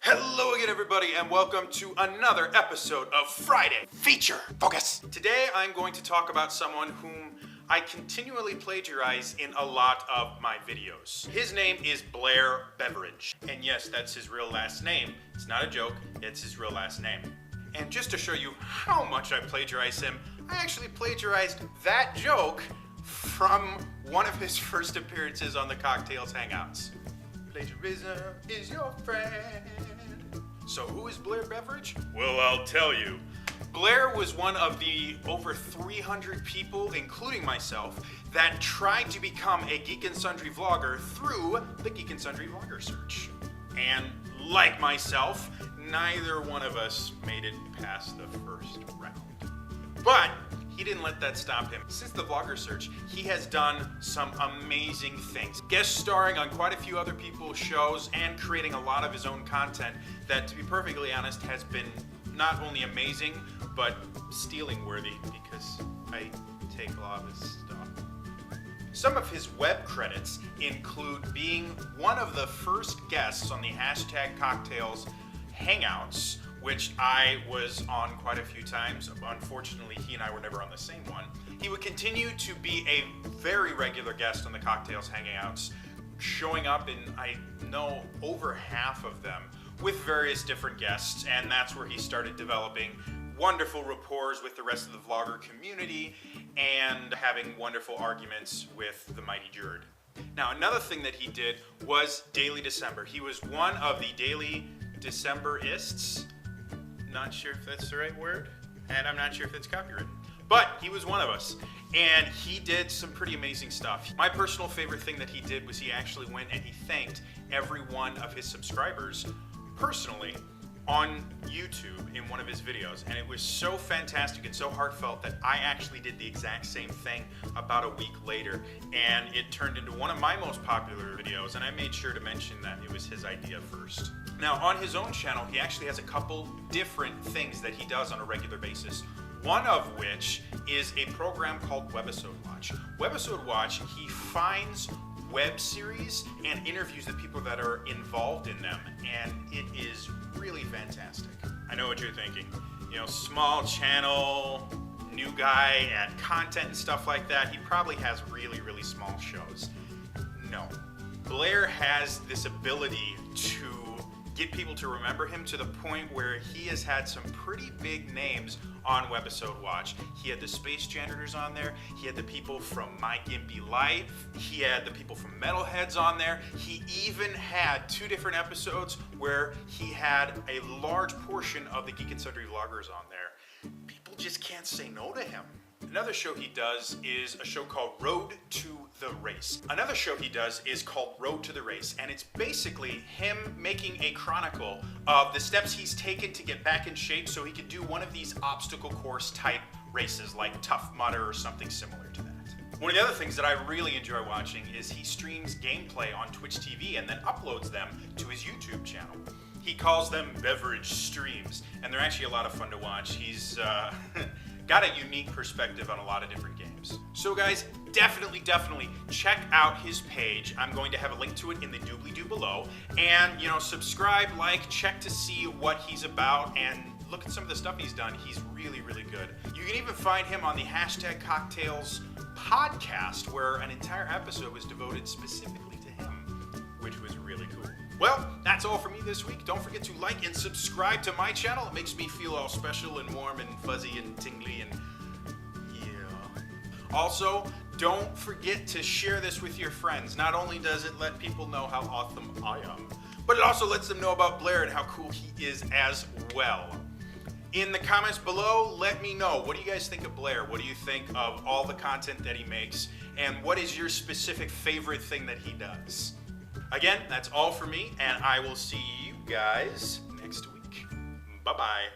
Hello again, everybody, and welcome to another episode of Friday Feature Focus. Today I'm going to talk about someone whom I continually plagiarize in a lot of my videos. His name is Blair Beveridge. And yes, that's his real last name. It's not a joke, it's his real last name. And just to show you how much I plagiarize him, I actually plagiarized that joke from one of his first appearances on the Cocktails Hangouts. Plagiarism is your friend. So who is Blair Beveridge? Well, I'll tell you. Blair was one of the over 300 people, including myself, that tried to become a Geek and Sundry vlogger through the Geek and Sundry vlogger search. And like myself, neither one of us made it past the first round. But he didn't let that stop him. Since the vlogger search, he has done some amazing things. Guest starring on quite a few other people's shows and creating a lot of his own content that, to be perfectly honest, has been not only amazing, but stealing worthy because I take a lot of his stuff. Some of his web credits include being one of the first guests on the #Cocktails Hangouts, which I was on quite a few times. Unfortunately, he and I were never on the same one. He would continue to be a very regular guest on the Cocktails Hangouts, showing up in, I know, over half of them with various different guests, and that's where he started developing wonderful rapport with the rest of the vlogger community and having wonderful arguments with the mighty Jerd. Now, another thing that he did was Daily December. He was one of the Daily Decemberists. Not sure if that's the right word, and I'm not sure if that's copywritten. But he was one of us, and he did some pretty amazing stuff. My personal favorite thing that he did was he actually went and he thanked every one of his subscribers personally on YouTube in one of his videos, and it was so fantastic and so heartfelt that I actually did the exact same thing about a week later, and it turned into one of my most popular videos, and I made sure to mention that it was his idea first. Now, on his own channel, he actually has a couple different things that he does on a regular basis. One of which is a program called Webisode Watch. Webisode Watch, he finds web series and interviews the people that are involved in them, and it is really fantastic. I know what you're thinking. You know, small channel, new guy at content and stuff like that. He probably has really, really small shows. No. Blair has this ability to get people to remember him to the point where he has had some pretty big names on Webisode Watch. He had the Space Janitors on there. He had the people from My Gimpy Life. He had the people from Metalheads on there. He even had 2 different episodes where he had a large portion of the Geek and Sundry vloggers on there. People just can't say no to him. Another show he does is a show called Road to the Race. Another show he does is called Road to the Race, and it's basically him making a chronicle of the steps he's taken to get back in shape so he can do one of these obstacle course type races like Tough Mudder or something similar to that. One of the other things that I really enjoy watching is he streams gameplay on Twitch TV and then uploads them to his YouTube channel. He calls them Beveridge streams, and they're actually a lot of fun to watch. He's got a unique perspective on a lot of different games. So guys, definitely check out his page. I'm going to have a link to it in the doobly-doo below. And, you know, subscribe, like, check to see what he's about, and look at some of the stuff he's done. He's really, really good. You can even find him on the #Cocktails podcast, where an entire episode was devoted specifically to him, which was really cool. Well, that's all for me this week. Don't forget to like and subscribe to my channel. It makes me feel all special and warm and fuzzy and tingly and yeah. Also, don't forget to share this with your friends. Not only does it let people know how awesome I am, but it also lets them know about Blair and how cool he is as well. In the comments below, let me know. What do you guys think of Blair? What do you think of all the content that he makes? And what is your specific favorite thing that he does? Again, that's all for me, and I will see you guys next week. Bye-bye.